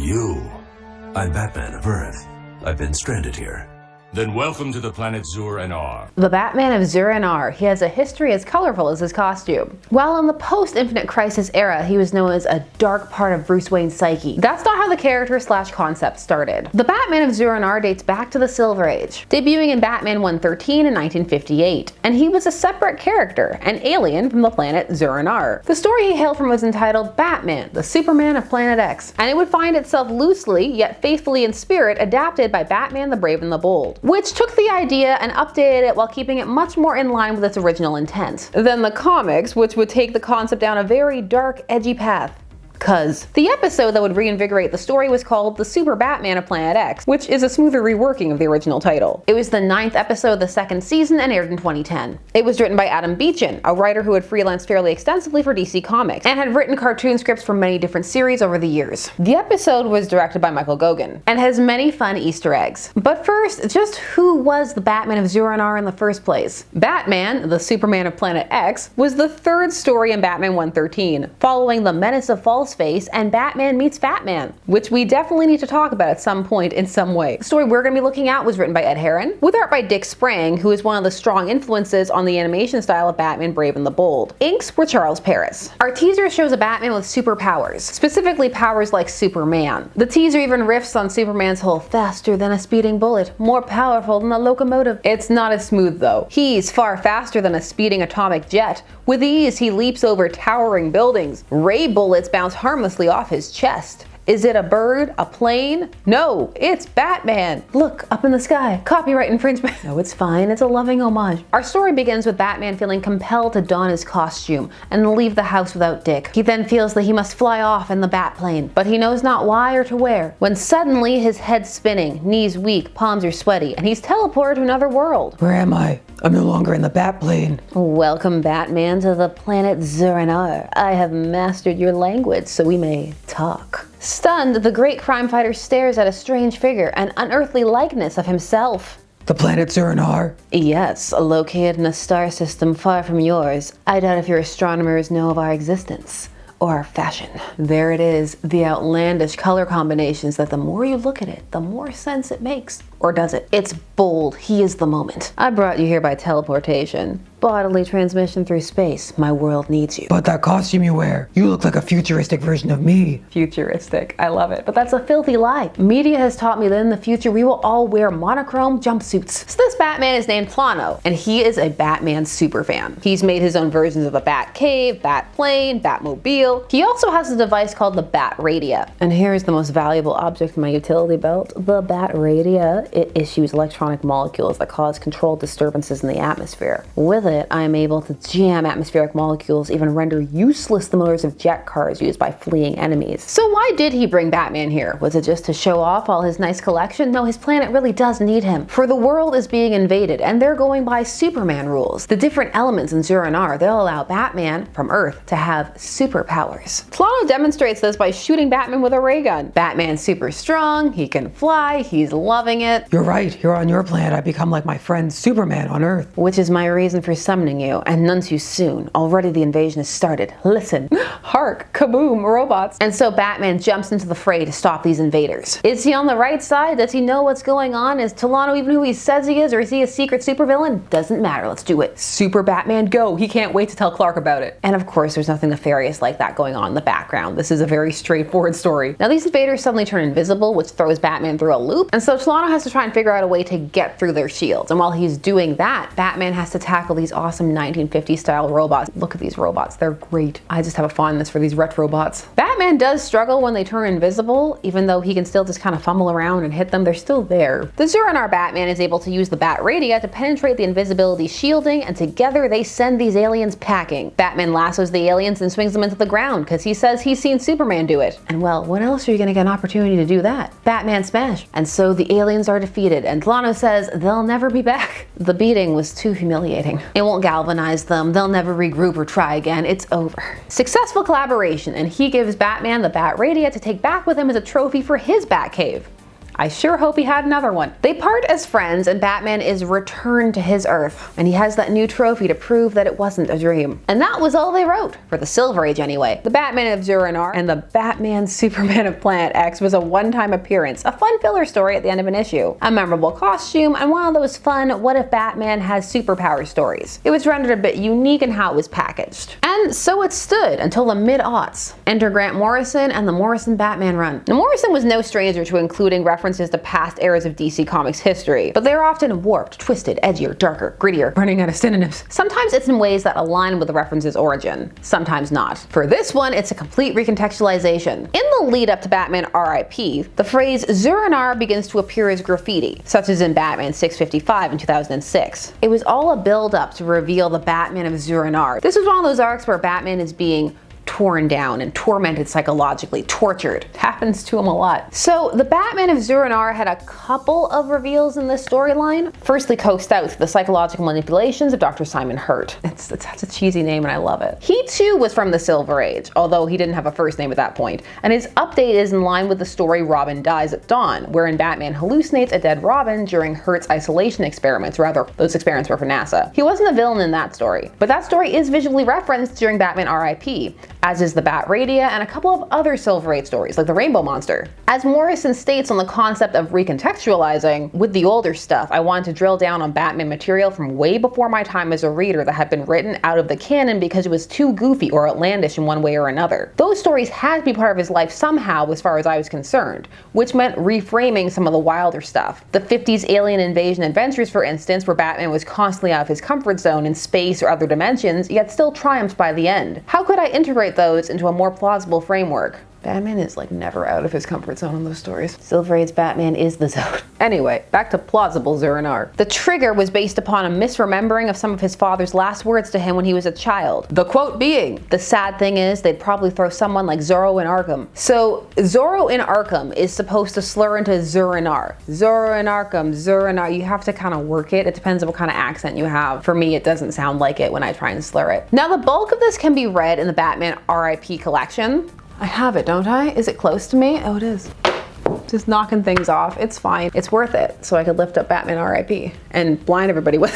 you? I'm Batman of Earth. I've been stranded here. Then welcome to the planet Zur and Arrh. The Batman of Zur and Arrh. He has a history as colorful as his costume. While in the post-Infinite Crisis era, he was known as a dark part of Bruce Wayne's psyche. That's not how the character / concept started. The Batman of Zur and Arrh dates back to the Silver Age, debuting in Batman 113 in 1958, and he was a separate character, an alien from the planet Zur and Arrh. The story he hailed from was entitled Batman, the Superman of Planet X, and it would find itself loosely, yet faithfully in spirit, adapted by Batman the Brave and the Bold, which took the idea and updated it while keeping it much more in line with its original intent than the comics, which would take the concept down a very dark, edgy path. The episode that would reinvigorate the story was called The Super Batman of Planet X, which is a smoother reworking of the original title. It was the 9th episode of the 2nd season and aired in 2010. It was written by Adam Beechin, a writer who had freelanced fairly extensively for DC Comics, and had written cartoon scripts for many different series over the years. The episode was directed by Michael Goguen, and has many fun Easter eggs. But first, just who was the Batman of Zur and Arrh in the first place? Batman, the Superman of Planet X, was the 3rd story in Batman 113, following the Menace of False Face and Batman Meets Fatman, which we definitely need to talk about at some point in some way. The story we're going to be looking at was written by Ed Herron, with art by Dick Sprang, who is one of the strong influences on the animation style of Batman Brave and the Bold. Inks were Charles Paris. Our teaser shows a Batman with superpowers, specifically powers like Superman. The teaser even riffs on Superman's whole faster than a speeding bullet, more powerful than a locomotive. It's not as smooth though. He's far faster than a speeding atomic jet. With ease, he leaps over towering buildings. Ray bullets bounce harmlessly off his chest. Is it a bird? A plane? No, it's Batman. Look, up in the sky. Copyright infringement. No, it's fine. It's a loving homage. Our story begins with Batman feeling compelled to don his costume and leave the house without Dick. He then feels that he must fly off in the Batplane, but he knows not why or to where, when suddenly his head's spinning, knees weak, palms are sweaty, and he's teleported to another world. Where am I? I'm no longer in the Batplane. Welcome, Batman, to the planet Zur and Arrh. I have mastered your language, so we may talk. Stunned, the great crime fighter stares at a strange figure, an unearthly likeness of himself. The planet Zur and Arrh? Yes, located in a star system far from yours. I doubt if your astronomers know of our existence. Or our fashion. There it is, the outlandish color combinations that the more you look at it, the more sense it makes. Or does it? It's bold. He is the moment. I brought you here by teleportation. Bodily transmission through space. My world needs you. But that costume you wear, you look like a futuristic version of me. Futuristic. I love it. But that's a filthy lie. Media has taught me that in the future we will all wear monochrome jumpsuits. So this Batman is named Plano, and he is a Batman superfan. He's made his own versions of the Batcave, Batplane, Batmobile. He also has a device called the Bat Radio. And here's the most valuable object in my utility belt, the Bat Radio. It issues electronic molecules that cause controlled disturbances in the atmosphere. With it, I am able to jam atmospheric molecules, even render useless the motors of jet cars used by fleeing enemies. So why did he bring Batman here? Was it just to show off all his nice collection? No, his planet really does need him. For the world is being invaded, and they're going by Superman rules. The different elements in Zur and Arrh, they'll allow Batman from Earth to have superpowers. Plano demonstrates this by shooting Batman with a ray gun. Batman's super strong, he can fly, he's loving it. You're right, here on your planet I become like my friend Superman on Earth. Which is my reason for summoning you, and none too soon. Already the invasion has started. Listen. Hark, kaboom, robots. And so Batman jumps into the fray to stop these invaders. Is he on the right side? Does he know what's going on? Is Tolano even who he says he is, or is he a secret supervillain? Doesn't matter, let's do it. Super Batman, go! He can't wait to tell Clark about it. And of course, there's nothing nefarious like that going on in the background. This is a very straightforward story. Now these invaders suddenly turn invisible, which throws Batman through a loop, and so Tolano has to try and figure out a way to get through their shields. And while he's doing that, Batman has to tackle these awesome 1950s style robots. Look at these robots, they're great. I just have a fondness for these retro robots. Batman does struggle when they turn invisible, even though he can still just kind of fumble around and hit them, they're still there. The Zur and Arrh Batman is able to use the Bat Radio to penetrate the invisibility shielding, and together they send these aliens packing. Batman lassos the aliens and swings them into the ground because he says he's seen Superman do it. And well, when else are you gonna get an opportunity to do that? Batman smash. And so the aliens are defeated, and Tolano says they'll never be back. The beating was too humiliating. It won't galvanize them, they'll never regroup or try again, it's over. Successful collaboration, and he gives Batman the Bat Radio to take back with him as a trophy for his Batcave. I sure hope he had another one. They part as friends and Batman is returned to his Earth, and he has that new trophy to prove that it wasn't a dream. And that was all they wrote, for the Silver Age anyway. The Batman of Zur-En-Arrh and the Batman Superman of Planet X was a one-time appearance, a fun filler story at the end of an issue, a memorable costume, and one of those fun what if Batman has superpower stories. It was rendered a bit unique in how it was packaged. And so it stood until the mid-aughts. Enter Grant Morrison and the Morrison Batman run. Now, Morrison was no stranger to including references to past eras of DC Comics history, but they are often warped, twisted, edgier, darker, grittier. Running out of synonyms. Sometimes it's in ways that align with the reference's origin, sometimes not. For this one, it's a complete recontextualization. In the lead up to Batman R.I.P., the phrase Zur-En-Arrh begins to appear as graffiti, such as in Batman 655 in 2006. It was all a build-up to reveal the Batman of Zur-En-Arrh. This was one of those arcs where Batman is being torn down and tormented psychologically, tortured. It happens to him a lot. So the Batman of Zur-En-Arrh had a couple of reveals in this storyline. Firstly, coaxed out through the psychological manipulations of Dr. Simon Hurt. It's such a cheesy name and I love it. He too was from the Silver Age, although he didn't have a first name at that point. And his update is in line with the story Robin Dies at Dawn, wherein Batman hallucinates a dead Robin during Hurt's isolation experiments. Rather, those experiments were for NASA. He wasn't a villain in that story, but that story is visually referenced during Batman R.I.P., as is the Bat Radia and a couple of other Silver Age stories, like the Rainbow Monster. As Morrison states on the concept of recontextualizing, with the older stuff, I wanted to drill down on Batman material from way before my time as a reader that had been written out of the canon because it was too goofy or outlandish in one way or another. Those stories had to be part of his life somehow as far as I was concerned, which meant reframing some of the wilder stuff. The 50s alien invasion adventures, for instance, where Batman was constantly out of his comfort zone in space or other dimensions, yet still triumphs by the end. How could I integrate those into a more plausible framework? Batman is like never out of his comfort zone in those stories. Silver Age Batman is the zone. Anyway, back to plausible Zur-En-Arrh. The trigger was based upon a misremembering of some of his father's last words to him when he was a child. The quote being, "The sad thing is they'd probably throw someone like Zorro in Arkham." So Zorro in Arkham is supposed to slur into Zur-En-Arrh. Zorro in Arkham, Zur-En-Arrh. You have to kind of work it. It depends on what kind of accent you have. For me, it doesn't sound like it when I try and slur it. Now, the bulk of this can be read in the Batman R.I.P. collection. I have it, don't I? Is it close to me? Oh, it is. Just knocking things off. It's fine. It's worth it. So I could lift up Batman R.I.P. and blind everybody with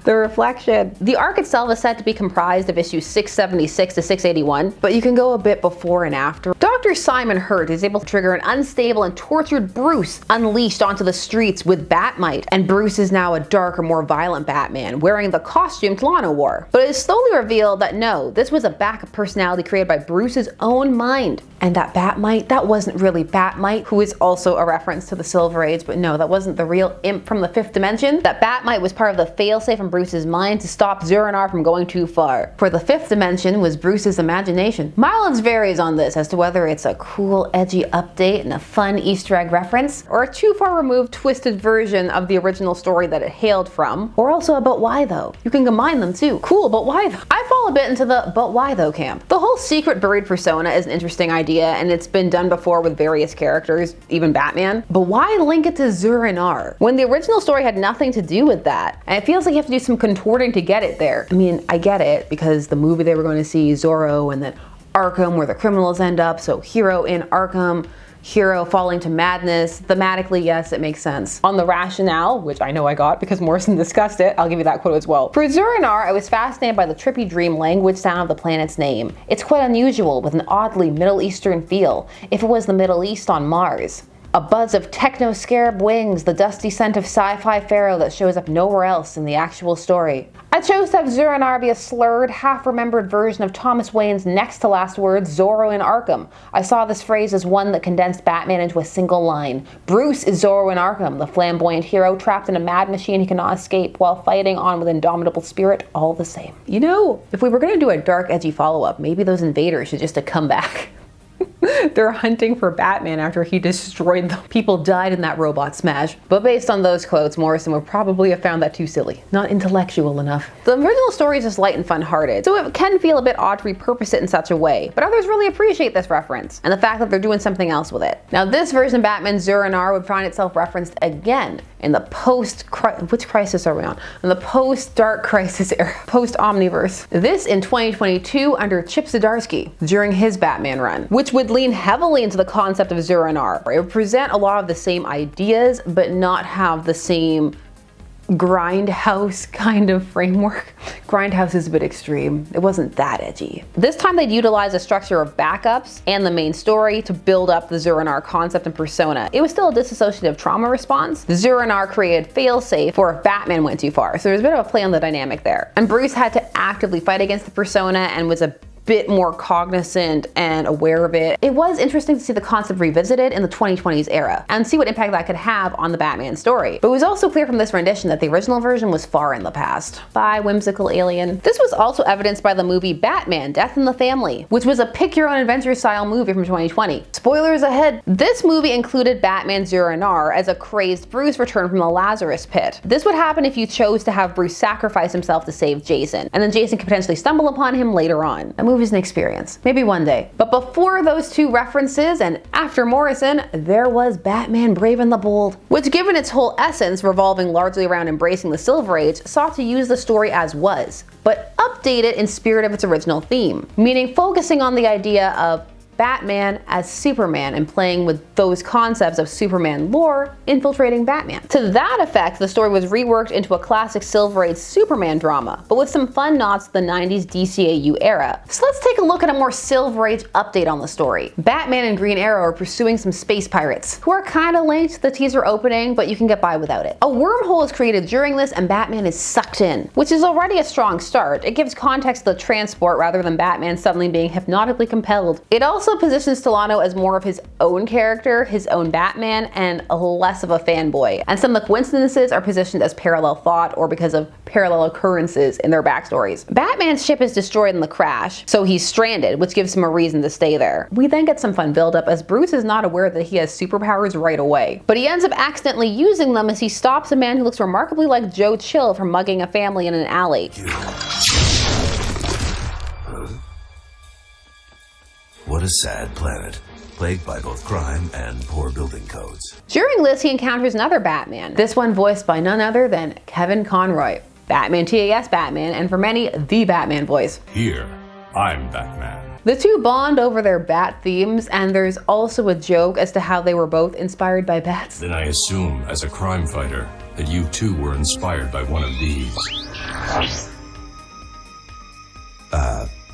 the reflection. The arc itself is said to be comprised of issues 676 to 681, but you can go a bit before and after. Dr. Simon Hurt is able to trigger an unstable and tortured Bruce unleashed onto the streets with Batmite, and Bruce is now a darker, more violent Batman, wearing the costume Lana wore. But it is slowly revealed that no, this was a backup personality created by Bruce's own mind. And that Batmite, that wasn't really Batmite, who is also a reference to the Silver Age, but no, that wasn't the real imp from the fifth dimension. That Batmite was part of the failsafe in Bruce's mind to stop Zur-En-Arrh from going too far. For the fifth dimension was Bruce's imagination. Mileage varies on this as to whether it's a cool, edgy update and a fun Easter egg reference, or a too far removed, twisted version of the original story that it hailed from, or also about why though. You can combine them too. Cool, but why though? I fall a bit into the but why though camp. The whole secret buried persona is an interesting idea, and it's been done before with various characters, even Batman. But why link it to Zur-En-Arrh when the original story had nothing to do with that? And it feels like you have to do some contorting to get it there. I mean, I get it, because the movie they were going to see, Zorro, and then Arkham, where the criminals end up, so hero in Arkham, hero falling to madness. Thematically, yes, it makes sense. On the rationale, which I know I got because Morrison discussed it, I'll give you that quote as well. For Zur-En-Arrh, I was fascinated by the trippy dream language sound of the planet's name. It's quite unusual, with an oddly Middle Eastern feel, if it was the Middle East on Mars. A buzz of techno-scarab wings, the dusty scent of sci-fi pharaoh that shows up nowhere else in the actual story. I chose to have Zur-En-Arrh be a slurred, half-remembered version of Thomas Wayne's next-to-last words, Zorro in Arkham. I saw this phrase as one that condensed Batman into a single line. Bruce is Zorro in Arkham, the flamboyant hero trapped in a mad machine he cannot escape while fighting on with indomitable spirit all the same. You know, if we were going to do a dark, edgy follow-up, maybe those invaders should just have come back. They're hunting for Batman after he destroyed them. People died in that robot smash. But based on those quotes, Morrison would probably have found that too silly. Not intellectual enough. The original story is just light and fun-hearted, so it can feel a bit odd to repurpose it in such a way. But others really appreciate this reference, and the fact that they're doing something else with it. Now, this version of Batman Zur-En-Arrh would find itself referenced again in the which crisis are we on? In the post-Dark Crisis era, post-Omniverse. This in 2022 under Chip Zdarsky during his Batman run, which would lean heavily into the concept of Zur and Arrh. It would present a lot of the same ideas, but not have the same grindhouse kind of framework. Grindhouse is a bit extreme. It wasn't that edgy. This time they'd utilize a structure of backups and the main story to build up the Zur and Arrh concept and persona. It was still a dissociative trauma response. Zur and Arrh created failsafe for if Batman went too far. So there's a bit of a play on the dynamic there. And Bruce had to actively fight against the persona and was a bit more cognizant and aware of it. It was interesting to see the concept revisited in the 2020s era and see what impact that could have on the Batman story. But it was also clear from this rendition that the original version was far in the past. Bye, whimsical alien. This was also evidenced by the movie Batman: Death in the Family, which was a pick-your-own-adventure style movie from 2020. Spoilers ahead. This movie included Batman Zur and Arrh as a crazed Bruce returned from the Lazarus pit. This would happen if you chose to have Bruce sacrifice himself to save Jason, and then Jason could potentially stumble upon him later on. The movie's an experience. Maybe one day. But before those two references and after Morrison, there was Batman Brave and the Bold, which, given its whole essence revolving largely around embracing the Silver Age, sought to use the story as was, but update it in spirit of its original theme, meaning focusing on the idea of Batman as Superman and playing with those concepts of Superman lore infiltrating Batman. To that effect, the story was reworked into a classic Silver Age Superman drama, but with some fun nods to the 90s DCAU era. So let's take a look at a more Silver Age update on the story. Batman and Green Arrow are pursuing some space pirates, who are kinda late to the teaser opening, but you can get by without it. A wormhole is created during this and Batman is sucked in, which is already a strong start. It gives context to the transport rather than Batman suddenly being hypnotically compelled. It also positions Delano as more of his own character, his own Batman, and less of a fanboy. And some of the coincidences are positioned as parallel thought or because of parallel occurrences in their backstories. Batman's ship is destroyed in the crash, so he's stranded, which gives him a reason to stay there. We then get some fun buildup as Bruce is not aware that he has superpowers right away, but he ends up accidentally using them as he stops a man who looks remarkably like Joe Chill from mugging a family in an alley. What a sad planet, plagued by both crime and poor building codes. During this, he encounters another Batman, this one voiced by none other than Kevin Conroy, Batman TAS Batman, and for many, the Batman voice. Here, I'm Batman. The two bond over their bat themes, and there's also a joke as to how they were both inspired by bats. Then I assume, as a crime fighter, that you too were inspired by one of these.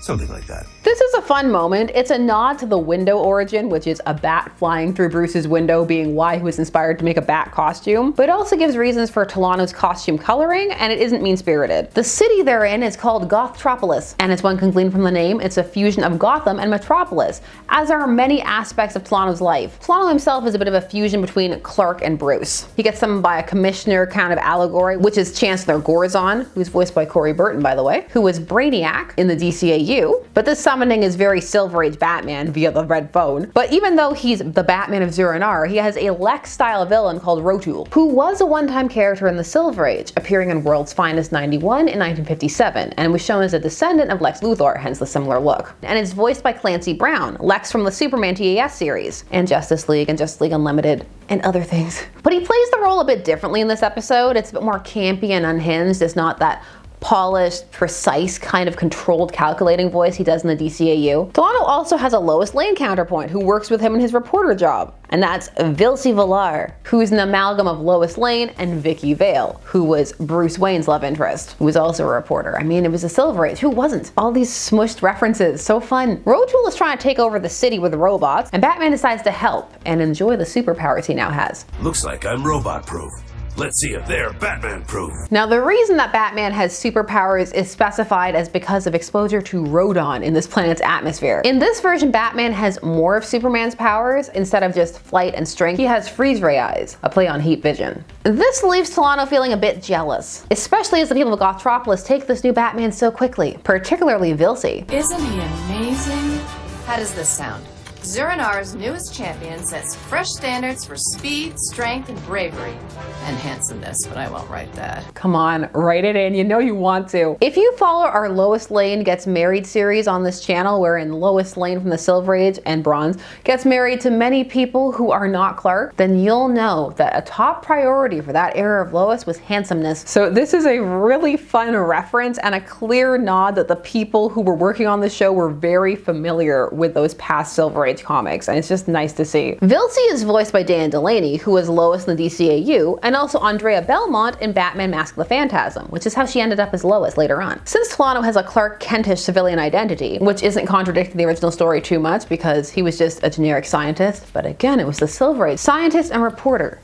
Something like that. This is a fun moment. It's a nod to the window origin, which is a bat flying through Bruce's window being why he was inspired to make a bat costume, but it also gives reasons for Delano's costume coloring, and it isn't mean-spirited. The city they're in is called Gothtropolis, and as one can glean from the name, it's a fusion of Gotham and Metropolis, as are many aspects of Delano's life. Delano himself is a bit of a fusion between Clark and Bruce. He gets summoned by a commissioner kind of allegory, which is Chancellor Gorzon, who's voiced by Corey Burton, by the way, who was Brainiac in the DCAU, but this summoning is very Silver Age Batman via the red phone. But even though he's the Batman of Zur and Arrh, he has a Lex-style villain called Rotul, who was a one-time character in the Silver Age, appearing in World's Finest 91 in 1957, and was shown as a descendant of Lex Luthor, hence the similar look. And it's voiced by Clancy Brown, Lex from the Superman TAS series, and Justice League Unlimited, and other things. But he plays the role a bit differently in this episode. It's a bit more campy and unhinged. It's not that polished, precise, kind of controlled, calculating voice he does in the DCAU. Delano also has a Lois Lane counterpoint who works with him in his reporter job, and that's Vilsi Villar, who's an amalgam of Lois Lane and Vicky Vale, who was Bruce Wayne's love interest, who was also a reporter. I mean, it was a Silver Age, who wasn't? All these smushed references, so fun. Rotul is trying to take over the city with robots, and Batman decides to help and enjoy the superpowers he now has. Looks like I'm robot-proof. Let's see if they're Batman-proof. Now, the reason that Batman has superpowers is specified as because of exposure to Rodon in this planet's atmosphere. In this version, Batman has more of Superman's powers. Instead of just flight and strength, he has freeze ray eyes, a play on heat vision. This leaves Delano feeling a bit jealous, especially as the people of Gothtropolis take this new Batman so quickly, particularly Vilsi. Isn't he amazing? How does this sound? Zurnar's newest champion sets fresh standards for speed, strength, and bravery. And handsomeness, but I won't write that. Come on, write it in. You know you want to. If you follow our Lois Lane Gets Married series on this channel, wherein Lois Lane from the Silver Age and Bronze gets married to many people who are not Clark, then you'll know that a top priority for that era of Lois was handsomeness. So this is a really fun reference and a clear nod that the people who were working on the show were very familiar with those past Silver Age comics, and it's just nice to see. Vilsey is voiced by Dana Delaney, who was Lois in the DCAU, and also Andrea Belmont in Batman Mask of the Phantasm, which is how she ended up as Lois later on. Since Solano has a Clark Kentish civilian identity, which isn't contradicting the original story too much because he was just a generic scientist, but again, it was the Silver Age. Scientist and reporter.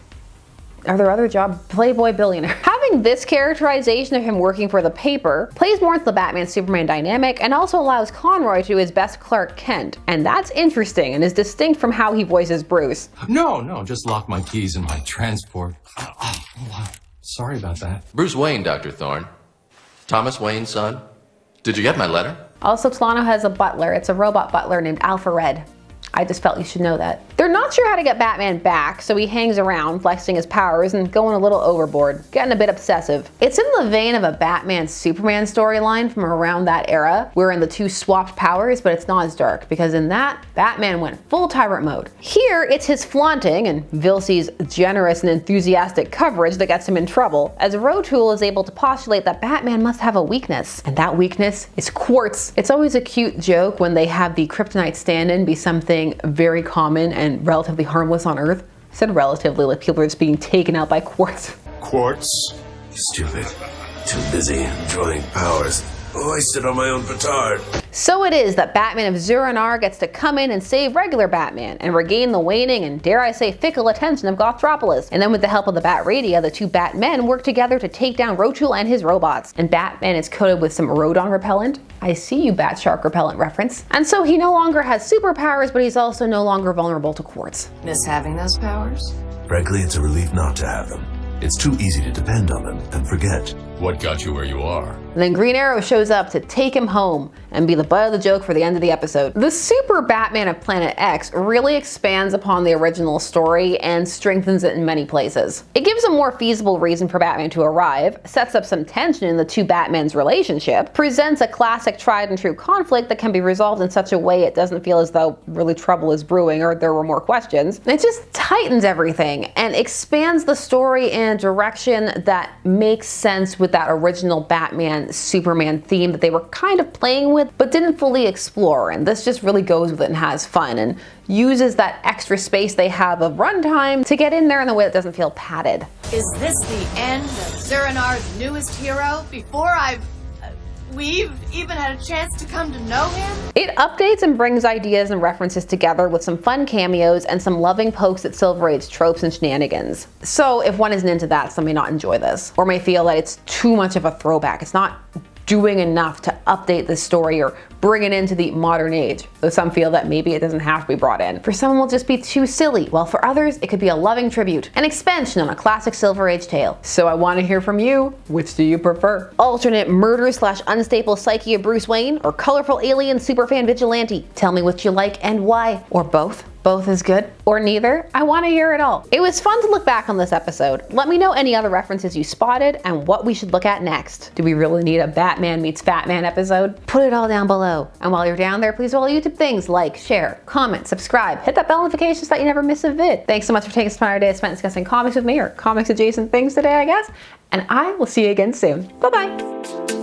Are there other jobs? Playboy billionaire. Having this characterization of him working for the paper plays more into the Batman-Superman dynamic and also allows Conroy to do his best Clark Kent. And that's interesting and is distinct from how he voices Bruce. No, just lock my keys in my transport. Wow. Sorry about that. Bruce Wayne, Dr. Thorne. Thomas Wayne's son. Did you get my letter? Also, Solano has a butler. It's a robot butler named Alpha Red. I just felt you should know that. They're not sure how to get Batman back, so he hangs around, flexing his powers and going a little overboard, getting a bit obsessive. It's in the vein of a Batman-Superman storyline from around that era, wherein the two swapped powers, but it's not as dark, because in that, Batman went full tyrant mode. Here, it's his flaunting and Vilsey's generous and enthusiastic coverage that gets him in trouble, as Rotool is able to postulate that Batman must have a weakness, and that weakness is quartz. It's always a cute joke when they have the kryptonite stand-in be something very common and relatively harmless on Earth. I said relatively, like people are just being taken out by quartz. Quartz? Stupid. Too busy enjoying powers. Oh, I sit on my own petard. So it is that Batman of Zur-Anar gets to come in and save regular Batman and regain the waning and, dare I say, fickle attention of Gothropolis. And then with the help of the Bat-Radia, the two Batmen work together to take down Rotool and his robots. And Batman is coated with some Rodon repellent. I see you, Bat Shark repellent reference. And so he no longer has superpowers, but he's also no longer vulnerable to quartz. Miss having those powers? Frankly, it's a relief not to have them. It's too easy to depend on them and forget. What got you where you are? And then Green Arrow shows up to take him home and be the butt of the joke for the end of the episode. The Super Batman of Planet X really expands upon the original story and strengthens it in many places. It gives a more feasible reason for Batman to arrive, sets up some tension in the two Batmen's relationship, presents a classic tried and true conflict that can be resolved in such a way it doesn't feel as though really trouble is brewing or there were more questions. And it just tightens everything and expands the story in a direction that makes sense with that original Batman Superman theme that they were kind of playing with but didn't fully explore, and this just really goes with it and has fun and uses that extra space they have of runtime to get in there in a way that doesn't feel padded. Is this the end of Zur-Anar's newest hero before we've even had a chance to come to know him? It updates and brings ideas and references together with some fun cameos and some loving pokes at Silver Age tropes and shenanigans. So if one isn't into that, some may not enjoy this, or may feel that it's too much of a throwback. It's not doing enough to update the story or bring it into the modern age, though some feel that maybe it doesn't have to be brought in. For some, it will just be too silly, while for others, it could be a loving tribute, an expansion on a classic Silver Age tale. So I want to hear from you. Which do you prefer? Alternate murder/unstable psyche of Bruce Wayne, or colorful alien superfan vigilante? Tell me what you like and why, or both. Both is good, or neither. I want to hear it all. It was fun to look back on this episode. Let me know any other references you spotted and what we should look at next. Do we really need a Batman meets Fatman episode? Put it all down below. And while you're down there, please do all YouTube things like share, comment, subscribe, hit that bell notification so that you never miss a vid. Thanks so much for taking some time today spent discussing comics with me, or comics adjacent things today, I guess. And I will see you again soon. Bye-bye.